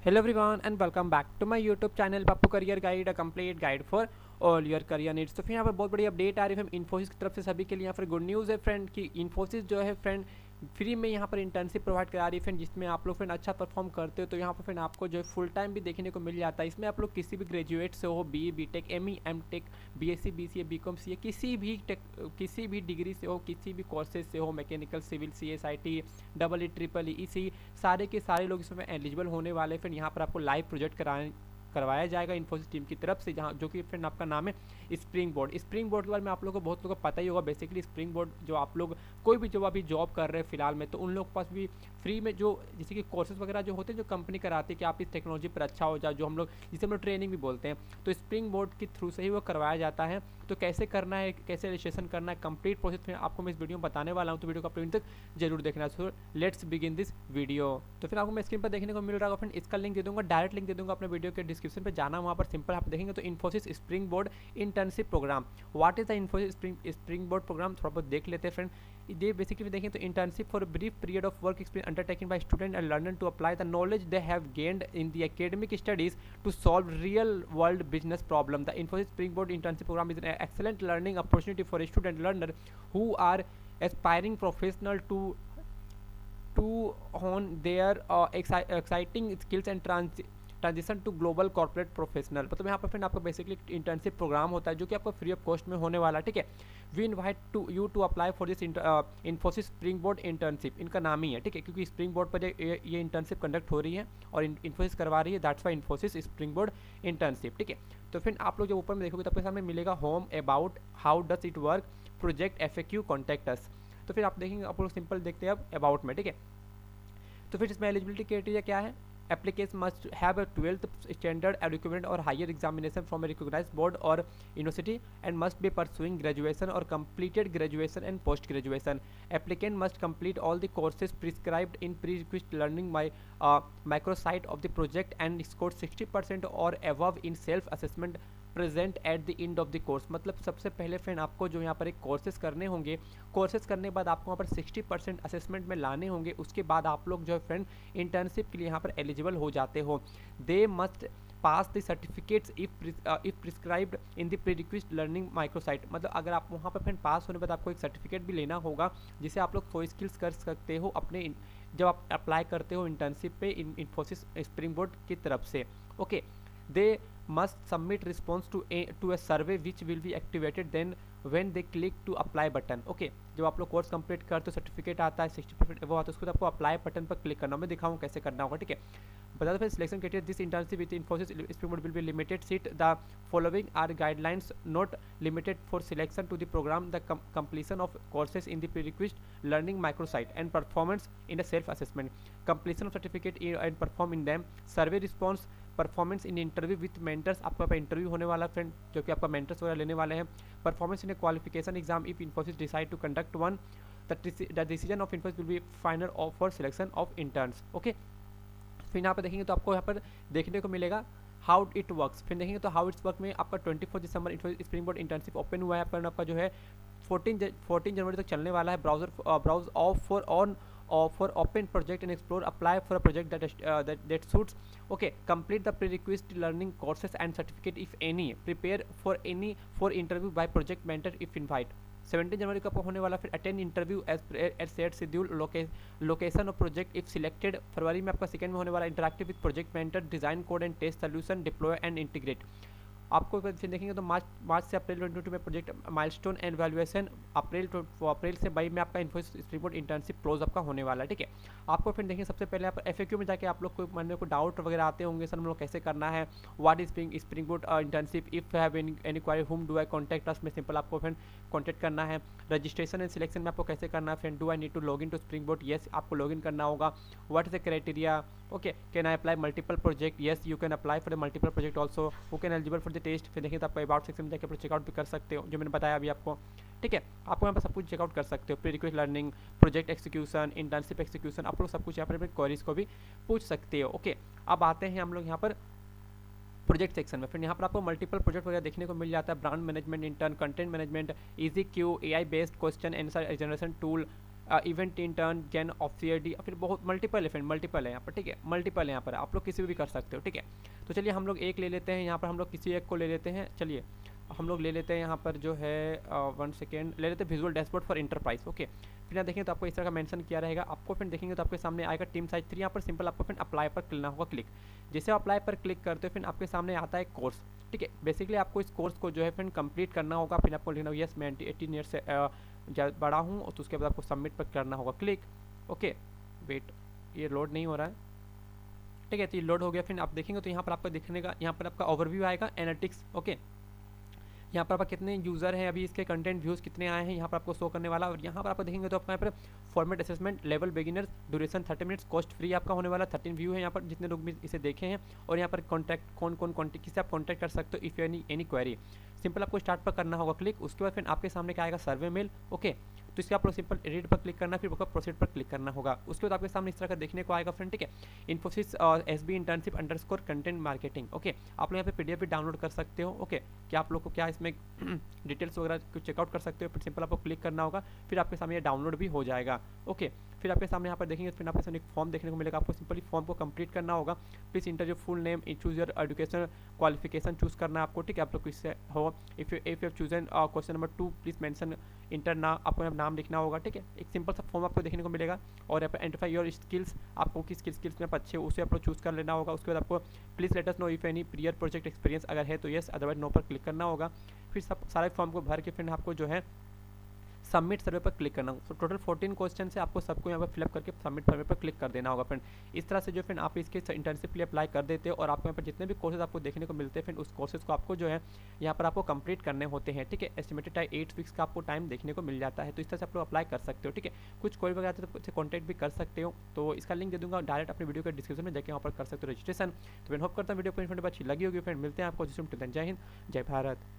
Hello everyone and welcome back to my YouTube channel Pappu career guide, a complete guide for all your career needs. तो फिर यहाँ पर बहुत बड़ी update आ रही है फ्रेंड इन्फोसिस की तरफ से सभी के लिए। यहाँ पर गुड न्यूज़ है फ्रेंड कि इन्फोसिस जो है फ्रेंड फ्री में यहाँ पर इंटर्नशिप प्रोवाइड करा रही है फ्रेंड, जिसमें आप लोग फ्रेंड अच्छा परफॉर्म करते हो तो यहाँ पर फ्रेंड आपको जो है फुल टाइम भी देखने को मिल जाता है। इसमें आप लोग किसी भी ग्रेजुएट से हो, B B tech, M E M tech, B S C B C A B com C A, किसी भी डिग्री से हो, किसी भी कोर्सेज से हो, mechanical, civil, C S I T, double E, triple E, इसी सारे के सारे लोग इसमें एलिजिबल होने वाले। फिर यहाँ पर आपको लाइव प्रोजेक्ट करवाया जाएगा इन्फोसिस टीम की तरफ से, जहाँ जो कि फ्रेंड आपका नाम है स्प्रिंग बोर्ड। स्प्रिंग बोर्ड के बारे में आप लोगों को बहुत लोगों को पता ही होगा। बेसिकली स्प्रिंग बोर्ड जो आप लोग कोई भी जो अभी जॉब कर रहे हैं फिलहाल में, तो उन लोग के पास भी फ्री में जो जैसे कि कोर्सेज वगैरह जो होते हैं, जो कंपनी कराती है कि आप इस टेक्नोलॉजी पर अच्छा हो जाए, जो हम लोग जिसे हम लोग ट्रेनिंग भी बोलते हैं, तो स्प्रिंग बोर्ड के थ्रू से ही वो करवाया जाता है। तो कैसे करना है, कैसे रजिस्ट्रेशन करना है, कंप्लीट प्रोसेस में आपको मैं इस वीडियो में बताने वाला हूँ, तो वीडियो को अपने तक जरूर देखना। So let's begin this video. तो फिर आपको मैं स्क्रीन पर देखने को मिल रहा है फ्रेंड, इसका लिंक दे दूंगा, डायरेक्ट लिंक दे दूंगा अपने वीडियो के डिस्क्रिप्शन पर, जाना वहाँ पर सिंपल आप देखेंगे तो Infosys spring board internship program. What is the Infosys Springboard program, थोड़ा बहुत देख लेते हैं फ्रेंड। ये बेसिकली देखें तो internship for brief period of work experience undertaken by student and learner to apply the knowledge they have gained in the academic studies to solve real world business problem. The Infosys Springboard Internship Program is an excellent learning opportunity for a student learner who are aspiring professional to hone their exciting skills and transition to global corporate professional. मतलब यहाँ पर friend आपका basically internship programme होता है जो कि आपको free of cost में होने वाला है, ठीक है। We invite you to apply for this Infosys spring board internship, इनका नाम ही है, ठीक है, क्योंकि स्प्रिंग बोर्ड पर ये इंटर्नशिप कंडक्ट हो रही है और इन्फोसिस करवा रही है, that's why Infosys spring board internship, ठीक है। तो फिर आप लोग जब ऊपर में देखोगे तो आपके सामने मिलेगा home, about, how does it work, project, FAQ, contact us. तो फिर आप देखेंगे, आप लोग सिंपल देखते हैं अब अबाउट में, ठीक है। तो फिर इसमें एलिजिबिलिटी क्राइटेरिया क्या है? Applicants must have a 12th standard equivalent or higher examination from a recognized board or university and must be pursuing graduation or completed graduation and post graduation. Applicant must complete all the courses prescribed in prerequisite learning by microsite of the project and score 60% or above in self assessment present at the end of the course. मतलब सबसे पहले friend आपको जो यहाँ पर एक courses करने होंगे, कोर्सेज करने के बाद आपको वहाँ पर 60% असेसमेंट में लाने होंगे, उसके बाद आप लोग जो है फ्रेंड इंटर्नशिप के लिए यहाँ पर एलिजिबल हो जाते हो। They must pass the certificates if prescribed in the prerequisite learning microsite. मतलब अगर आप वहाँ पर फ्रेंड पास होने के बाद आपको एक सर्टिफिकेट भी लेना होगा, जिसे आप लोग 100 स्किल्स कर सकते हो अपने जब आप अप्लाई करते हो इंटर्नशिप पे इन्फोसिस स्प्रिंग बोर्ड की तरफ से, okay. They must submit response to a survey which will be activated then when they click to apply button, okay। जब आप लोग कोर्स कंप्लीट करते हो, सर्टिफिकेट आता है 60% वो आता है, उसको आपको अप्लाई बटन पर क्लिक करना, मैं दिखाऊँ कैसे करना होगा, ठीक है। बता दो फिर selection criteria, this internship with Infosys Springboard will be limited seat, the following are guidelines not limited for selection to the program, the completion of courses in the prerequisite learning microsite and performance in a self assessment, completion of certificate and perform in them, survey response, performance in interview with mentors, आपका interview होने वाला friend जो कि आपका mentors वगैरह लेने वाले हैं, performance in a qualification exam if Infosys decide to conduct one, the decision of Infosys will be final for selection of interns, okay. फिर यहाँ पर देखेंगे तो आपको यहाँ पर देखने को मिलेगा हाउ इट वर्क्स। फिर देखेंगे तो हाउ इट्स वर्क में आपका 24 दिसंबर स्प्रिंग बोर्ड इंटर्नशिप ओपन हुआ है, आपका जो है 14 जनवरी तक चलने वाला है। Browse of for open project and explore, apply for a project that suits, okay, complete the prerequisite learning courses and certificate if any, prepare for interview by project mentor if invite। 17 जनवरी को होने वाला, फिर attend interview as set schedule, location of project if selected. फरवरी में आपका second में होने वाला interactive with project mentor, design code and test solution, deploy and integrate. आपको फिर देखेंगे तो मार्च से अप्रैल 2022 में प्रोजेक्ट माइलस्टोन एंड वैल्यूएशन, अप्रैल से मई में आपका Infosys spring board internship close आपका होने वाला है, ठीक है। आपको फिर देखेंगे सबसे पहले आप FAQ में जाके आप लोग को मन में कोई डाउट वगैरह आते होंगे, सर हम लोग कैसे करना है, what is spring board internship, if have any query whom do eye contact us में सिंपल आपको फ्रेंड कॉन्टैक्ट करना है। रजिस्ट्रेशन एंड सिलेक्शन में आपको कैसे करना है friend, do I need to log in to Springboard, yes आपको लॉग इन करना होगा। What is the criteria, okay, can I apply multiple project, yes you can apply for the multiple project also, who can eligible for the test. फिर देखिए तो आपको about section में जाकर checkout भी कर सकते हो, जो मैंने बताया अभी आपको, ठीक है। आपको यहाँ पर सब कुछ चेकआउट कर सकते हो, prerequisite learning, project execution, internship execution, आप लोग सब कुछ यहाँ पर अपने क्वेरीज को भी पूछ सकते हो, ओके। अब आते हैं हम लोग यहाँ पर प्रोजेक्ट सेक्शन में। फिर यहाँ पर आपको मल्टीपल प्रोजेक्ट वगैरह देखने को मिल जाता है, brand management, intern content management, easy Q, AI based question answer generation tool, event intern, जैन ऑफसीडी, फिर बहुत मल्टीपल है फ्रेंड, मल्टीपल है यहाँ पर, ठीक है, मल्टीपल है यहाँ पर, आप लोग किसी भी कर सकते हो, ठीक है। तो चलिए हम लोग एक ले लेते हैं, यहाँ पर हम लोग किसी एक को ले लेते हैं। चलिए हम लोग ले लेते हैं यहाँ पर जो है 1 सेकेंड ले लेते हैं visual dashboard for enterprise. Okay, फिर यहाँ देखेंगे तो आपको इस तरह का मेंशन किया रहेगा। आपको फिर देखेंगे तो आपके सामने आएगा टीम साइज 3, यहाँ पर सिंपल आपको फिर अप्लाई पर करना होगा क्लिक। जैसे अप्लाई पर क्लिक करते हो फिर आपके सामने आता है कोर्स, ठीक है। बेसिकली आपको इस कोर्स को जो है फिर कंप्लीट करना होगा। फिर आपको लिखना होगा यस मैं 18 ईयर से बड़ा हूँ, और तो उसके बाद आपको सबमिट पर करना होगा क्लिक। ओके वेट, ये लोड नहीं हो रहा है, ठीक है। तो ये लोड हो गया। फिर आप देखेंगे तो यहाँ पर आपको दिखने का, यहाँ पर आपका ओवरव्यू आएगा, एनालिटिक्स। ओके, यहाँ पर आपका कितने यूज़र हैं, अभी इसके कंटेंट व्यूज़ कितने आए हैं, यहाँ पर आपको शो करने वाला। और यहाँ पर आपको देखेंगे तो आपका यहाँ पर format assessment level beginners, duration 30 minutes, cost free आपका होने वाला। 13 व्यू है यहाँ पर जितने लोग भी इसे देखे हैं। और यहाँ पर कॉन्टैक्ट कौन कॉन्टैक्ट किससे आप कॉन्टैक्ट कर सकते हो इफ़ एनी क्वेरी। सिंपल आपको स्टार्ट पर करना होगा क्लिक। उसके बाद फिर आपके सामने क्या आएगा, सर्वे मेल। ओके, तो इसके आपको सिंपल एडिट पर क्लिक करना, फिर आपको प्रोसीड पर क्लिक करना होगा। उसके बाद आपके सामने इस तरह का देखने को आएगा फ्रेंड, ठीक है। Infosys SB internship underscore content marketing. Okay, आप लोग यहाँ पे PDF भी डाउनलोड कर सकते हो। ओके, कि आप लोग को क्या इसमें डिटेल्स वगैरह कुछ चेकआउट कर सकते हो। फिर सिंपल आपको क्लिक करना होगा, फिर आपके सामने ये डाउनलोड भी हो जाएगा। ओके, फिर आपके सामने यहाँ पर देखेंगे, फिर आपके सामने एक फॉर्म देखने को मिलेगा। आपको सिंपली फॉर्म को कंप्लीट करना होगा। Please inter your full name, choose your education qualification choose करना है आपको, ठीक है। आप लोग किससे हो, if you chosen question number 2 please mention inter ना, आपको यहाँ नाम लिखना होगा, ठीक है। एक सिंपल सा फॉर्म आपको देखने को मिलेगा। और यहाँ पर आइडेंटिफाई योर स्किल्स, आपको किस स्किल्स में आप अच्छे हो उसे आप लोग चूज कर लेना होगा। उसके बाद आपको please let us know if any prior project experience, अगर है तो यस, अदरवाइज नो पर क्लिक करना होगा। फिर सब सारे फॉर्म को भर के फिर आपको जो है सबमिट सर्वे पर क्लिक करना होगा। तो टोटल 14 क्वेश्चन से आपको सबको यहाँ पर फिलअप करके सबमिट सर्वे पर क्लिक कर देना होगा फ्रेंड। इस तरह से जो फिर आप इसके इंटर्नशिप के लिए अप्लाई कर देते हो, और आपको यहाँ पर जितने भी कोर्सेज आपको देखने को मिलते हैं फिर उस कोर्सेज को आपको जो है यहाँ पर आपको कंप्लीट करने होते हैं, ठीक है। एस्टिमेटेड 8 वीक्स का आपको टाइम देखने को मिल जाता है। तो इस तरह से आप लोग अप्लाई कर सकते हो, ठीक है। कुछ कोई वगैरह तो उससे कॉन्टैक्ट भी कर सकते हो, तो इसका लिंक दे दूंगा डायरेक्ट अपने वीडियो के डिस्क्रिप्शन में, जाके वहाँ पर कर सकते हो रजिस्ट्रेशन। तो मैं होप करता हूँ वीडियो को इन्फॉर्मेटिव अच्छी लगी होगी फ्रेंड। मिलते हैं आपको जिसमें जय हिंद, जय भारत।